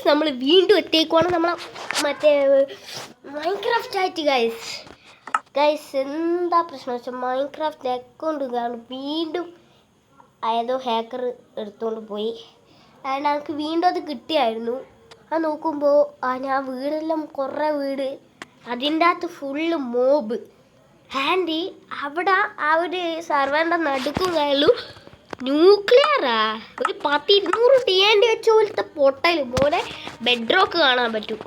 നമ്മൾ വീണ്ടും എത്തിയേക്കുവാണ് നമ്മളെ മറ്റേ മൈൻക്രാഫ്റ്റ് ആയിട്ട് ഗൈസ് എന്താ പ്രശ്നം വെച്ചാൽ മൈൻക്രാഫ്റ്റ് അക്കൗണ്ട് വീണ്ടും ഏതോ ഹാക്കർ എടുത്തുകൊണ്ട് പോയി. അതുകൊണ്ട് എനിക്ക് വീണ്ടും അത് കിട്ടിയായിരുന്നു. അത് നോക്കുമ്പോൾ ഞാൻ വീടെല്ലാം കുറേ വീട് അതിൻ്റെ അകത്ത് ഫുള്ള് മോബ് ആൻഡ് അവിടെ ആ ഒരു സർവറിൻ്റെ നടുക്കും കയറും ന്യൂക്ലിയറാ ഒരു 10-200 TNT വെച്ച പോലത്തെ പൊട്ടൽ പോലെ ബെഡ്റോക്ക് കാണാൻ പറ്റും.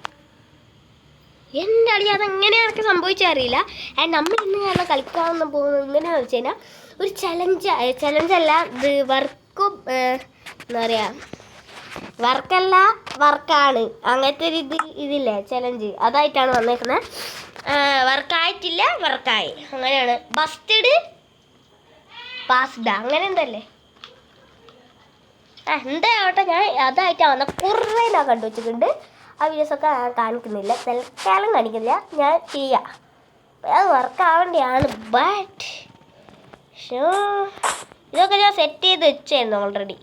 എൻ്റെ അടി അതെങ്ങനെയാണ് സംഭവിച്ചറിയില്ല. ആൻഡ് നമ്മൾ ഇന്ന് കാരണം കളിക്കാമെന്ന് പോകുന്നത് എങ്ങനെയാണെന്ന് വെച്ച് കഴിഞ്ഞാൽ ഒരു ചലഞ്ചല്ല ഇത് വർക്കും എന്താ പറയുക വർക്കല്ല വർക്കാണ് അങ്ങനത്തെ ഒരു ഇതില്ലേ ചലഞ്ച് അതായിട്ടാണ് വന്നേക്കുന്നത്. വർക്കായിട്ടില്ല വർക്കായി അങ്ങനെയാണ്. ബസ്റ്റഡ് പാസ്ഡ് അങ്ങനെ എന്തല്ലേ എന്താവട്ടെ ഞാൻ അതായിട്ടാണ് വന്നത്. കുറേ ഞാൻ കണ്ടു വെച്ചിട്ടുണ്ട്. ആ വീഡിയോസൊക്കെ ഞാൻ കാണിക്കുന്നില്ല, തൽക്കാലം കാണിക്കുന്നില്ല, ഞാൻ ചെയ്യാം. അത് വർക്കാവേണ്ടിയാണ്. ബട്ട് ഇതൊക്കെ ഞാൻ സെറ്റ് ചെയ്ത് വെച്ചായിരുന്നു ഓൾറെഡി,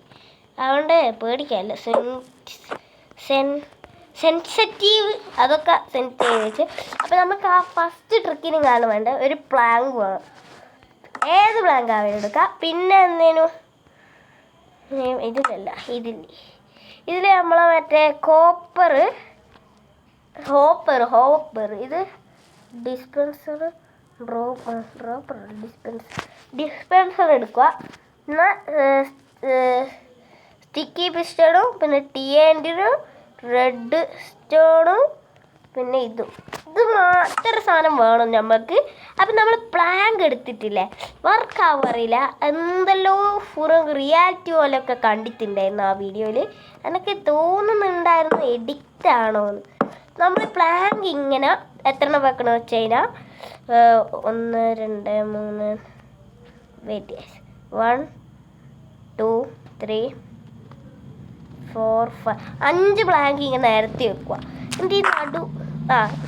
അതുകൊണ്ട് പേടിക്കാമല്ല. സെൻസിറ്റീവ് അതൊക്കെ സെറ്റ് ചെയ്ത് വെച്ച്. അപ്പോൾ നമുക്ക് ആ ഫസ്റ്റ് ട്രിക്കിനാണ് വേണ്ട ഒരു പ്ലാങ്ക് വേണം. ഏത് പ്ലാങ്ക് ആവാനും എടുക്കാം. പിന്നെ എന്തേനും ഇതിലല്ല ഇതിൽ നമ്മളെ മറ്റേ ഹോപ്പർ ഇത് ഡിസ്പെൻസർ എടുക്കുക. എന്നാൽ സ്റ്റിക്കി പിസ്റ്റണും പിന്നെ TNT റെഡ് സ്റ്റോണും പിന്നെ ഇത് മാത്രം സാധനം വേണം നമുക്ക്. അപ്പം നമ്മൾ പ്ലാങ്ക് എടുത്തിട്ടില്ലേ വർക്കാവാറില്ല. എന്തെല്ലോ റിയാലിറ്റി പോലെയൊക്കെ കണ്ടിട്ടുണ്ടായിരുന്നു ആ വീഡിയോയിൽ. എനിക്ക് തോന്നുന്നുണ്ടായിരുന്നു എഡിക്റ്റ് ആണോ എന്ന്. നമ്മൾ പ്ലാങ്ക് ഇങ്ങനെ എത്ര എണ്ണം വെക്കണമെന്ന് വെച്ച് കഴിഞ്ഞാൽ 1 2 3 വെയിറ്റ് 1 2 3 4 5 പ്ലാങ്ക് ഇങ്ങനെ നിരത്തി വെക്കുക. എന്നിട്ട് ഈ നടു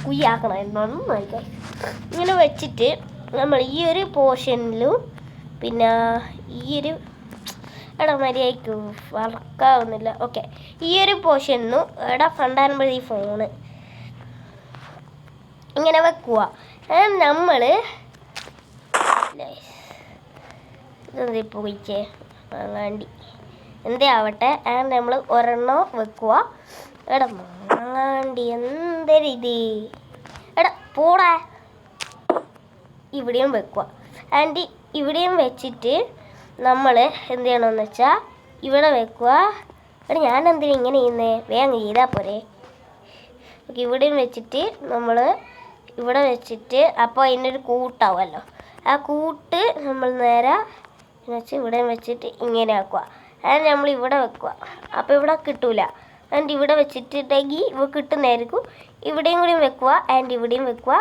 കുയ്യാക്കണമായിരുന്നു നന്നായി. ഇങ്ങനെ വെച്ചിട്ട് നമ്മൾ ഈ ഒരു പോർഷനിലും പിന്നെ ഈ ഒരു മര്യാദയ്ക്ക് വർക്കാവുന്നില്ല. ഓക്കെ, ഈ ഒരു പോർഷനിലും ഫണ്ടാകുമ്പോൾ ഈ ഫോണ് ഇങ്ങനെ വെക്കുക. നമ്മൾ ഇതെന്താ പോയിച്ചേ മാങ്ങാണ്ടി എന്തേ ആവട്ടെ. നമ്മൾ ഒരെണ്ണം വെക്കുക. മാങ്ങാണ്ടി എന്തൊരിത് പോടാ. ഇവിടെയും വെക്കുക. ആൻഡ് ഇവിടെയും വെച്ചിട്ട് നമ്മൾ എന്ത് ചെയ്യണമെന്ന് വെച്ചാൽ ഇവിടെ വെക്കുക. ഞാൻ എന്തിനാ ഇങ്ങനെ ചെയ്യുന്നേ, വേഗം ചെയ്താൽ പോരെ. ഓക്കെ, ഇവിടെയും വെച്ചിട്ട് നമ്മൾ ഇവിടെ വെച്ചിട്ട് അപ്പോൾ അതിനൊരു കൂട്ടാവുമല്ലോ. ആ കൂട്ട് നമ്മൾ നേരെ വെച്ച് ഇവിടെ വെച്ചിട്ട് ഇങ്ങനെ ആക്കുക. ആൻഡ് നമ്മൾ ഇവിടെ വെക്കുക. അപ്പോൾ ഇവിടെ കിട്ടൂല. ആൻഡ് ഇവിടെ വെച്ചിട്ടുണ്ടെങ്കിൽ ഇവ കിട്ടുന്നതായിരിക്കും. ഇവിടെയും കൂടിയും വെക്കുക. ആൻഡ് ഇവിടെയും വെക്കുക.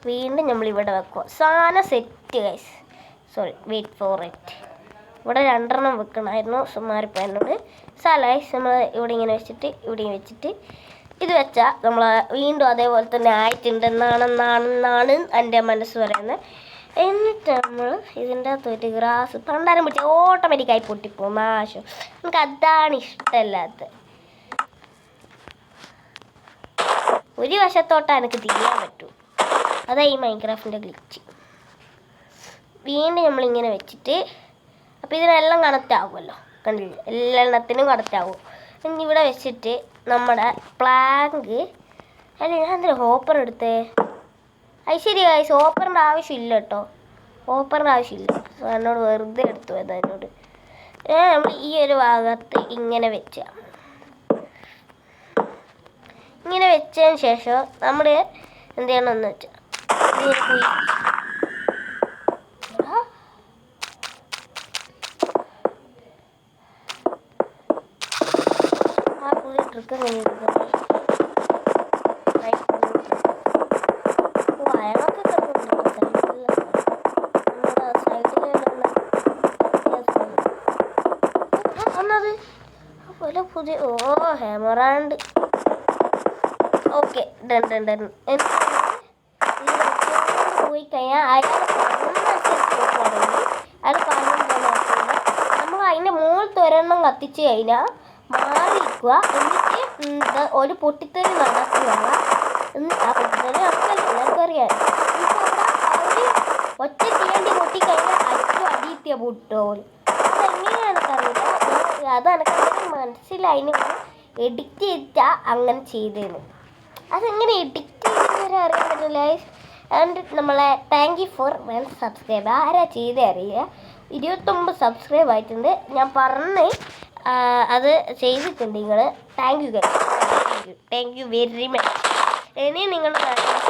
വീണ്ടും നമ്മൾ ഇവിടെ വെക്കുക. സാധനം set guys. Sorry, wait for it. ഇവിടെ 2 എണ്ണം വെക്കണമായിരുന്നു, സുമാരിപ്പോയതിനോട് ഗൈസ്. നമ്മൾ ഇവിടെ ഇങ്ങനെ വെച്ചിട്ട് ഇവിടെയും വെച്ചിട്ട് ഇത് വെച്ചാൽ നമ്മൾ വീണ്ടും അതേപോലെ തന്നെ ആയിട്ടുണ്ടെന്നാണ് എൻ്റെ മനസ്സ് പറയുന്നത്. എന്നിട്ട് നമ്മൾ ഇതിൻ്റെ അകത്തോട്ട് ഗ്രാസ് പണ്ടാരം പിടിച്ച് ഓട്ടോമാറ്റിക്കായി പൊട്ടിപ്പോകും. നാശം. നമുക്ക് അതാണ് ഇഷ്ടമല്ലാത്തത്. ഒരു വശത്തോട്ടാണ് എനിക്ക് തിരിയാൻ പറ്റൂ. അതാ ഈ മൈൻക്രാഫ്റ്റിൻ്റെ ഗ്ലിച്ച്. വീണ്ടും നമ്മളിങ്ങനെ വെച്ചിട്ട് അപ്പോൾ ഇതിനെല്ലാം കണക്റ്റ് ആകുമല്ലോ, കണ്ടില്ലേ, എല്ലാത്തിനും കണക്റ്റ് ആകും. ഇനി ഇവിടെ വെച്ചിട്ട് നമ്മുടെ പ്ലാങ്ക് ഞാൻ എന്തിനാ ഹോപ്പർ എടുത്തേ. അത് ശരി ഗൈസ്, ഹോപ്പറിൻ്റെ ആവശ്യമില്ല കേട്ടോ. ഹോപ്പറിൻ്റെ ആവശ്യമില്ല. എന്നോട് വെറുതെ എടുത്തു പോയത് എന്നോട്. നമ്മൾ ഈ ഒരു ഭാഗത്ത് ഇങ്ങനെ വെച്ച ഇങ്ങനെ വെച്ചതിന് ശേഷം നമ്മൾ എന്ത് ചെയ്യണമെന്ന് വെച്ചാൽ ട്രിക്ക് പുതിയ ഹെമറാണ്ട്. Okay, done. പോയി കഴിഞ്ഞാൽ അയാൾ നമ്മൾ അതിൻ്റെ മുകളിൽ ഒരെണ്ണം കത്തിച്ച് കഴിഞ്ഞാൽ മാറിയിരിക്കുക. എന്നിട്ട് ഒരു പൊട്ടിത്തെറി നടക്കുകയാണ്. ആ പൊട്ടിത്തെറി എല്ലാവർക്കും അറിയാം. ഒറ്റ തീണ്ടി പൊട്ടിക്കഴിഞ്ഞാൽ അറ്റവും അടിയത്തിയ പൊട്ടുപോലും. അതെങ്ങനെയാണ് എനിക്കറിയില്ല. അത് എനിക്കങ്ങനെ മനസ്സിലായിന് എഡിറ്റ് ചെയ്താൽ അങ്ങനെ ചെയ്തേന്. അതെങ്ങനെ എഡിറ്റ് ചെയ്തവരെ അറിയാൻ പറ്റില്ല. ആൻഡ് നമ്മളെ താങ്ക് യു ഫോർ 1 സബ്സ്ക്രൈബ്. ആരാ ചെയ്തേ അറിയുക. 29 സബ്സ്ക്രൈബ് ആയിട്ടുണ്ട്. ഞാൻ പറഞ്ഞ് അത് ചെയ്തിട്ടുണ്ട് നിങ്ങൾ. Thank you very much. ഇനി നിങ്ങൾ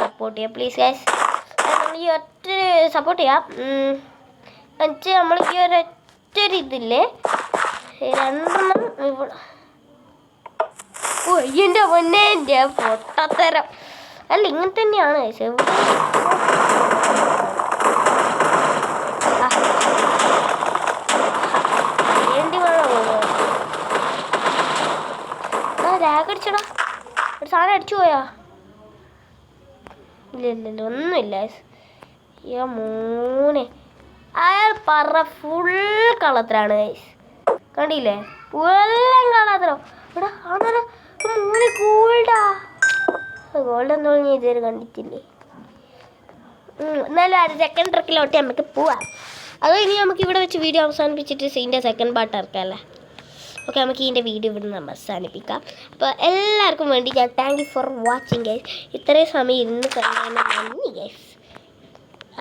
സപ്പോർട്ട് ചെയ്യുക പ്ലീസ് ഗൈസ്. നമ്മൾ ഈ ഒറ്റ സപ്പോർട്ട് ചെയ്യാം. എന്നുവെച്ചാൽ നമ്മൾ ഈ ഒരൊറ്റ ഇതില്ലേ 2 എൻ്റെ പൊന്നെ എൻ്റെ പൊട്ടത്തരം. അല്ല ഇങ്ങനെ തന്നെയാണ് വേണ്ടി വേണോ രാഗടിച്ചടാ. ഒരു സാധനം അടിച്ചു പോയാ? ഇല്ല ഒന്നുമില്ല. മോനെ അയാൾ പറ ഫുൾ കള്ളത്തരാണ് ഗൈസ്. കണ്ടില്ലേ? എല്ലാം കള്ളത്തരം. ഇവിടെ ആണല്ലോ മോനെ ഗോൾഡാ. ഗോൾഡ് എന്തോ ഞാൻ ഇതുവരെ കണ്ടിട്ടില്ലേ. എന്നാലും അത് സെക്കൻഡ് ട്രക്കിലോട്ട് നമുക്ക് പോവാം. അതോ ഇനി നമുക്ക് ഇവിടെ വെച്ച് വീഡിയോ അവസാനിപ്പിച്ചിട്ട് ഇതിൻ്റെ സെക്കൻഡ് പാർട്ട് ഇറക്കാമല്ലേ? ഓക്കെ, നമുക്ക് ഇതിൻ്റെ വീഡിയോ ഇവിടെ നിന്ന് അവസാനിപ്പിക്കാം. അപ്പോൾ എല്ലാവർക്കും വേണ്ടി ഞാൻ thank you for watching guys. ഇത്രയും സമയം ഇരുന്ന് കാണാൻ നന്ദി ഗൈസ്.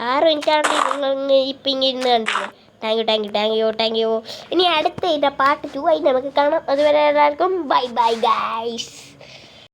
6 മിനിറ്റാണ് നിങ്ങൾ ഇപ്പം ഇങ്ങനെ ഇരുന്ന് കണ്ടില്ലേ. Thank you. ഇനി അടുത്ത ഇതിൻ്റെ പാർട്ട് 2 ആയി നമുക്ക് കാണാം. അതുവരെ എല്ലാവർക്കും ബൈ ഗൈസ്.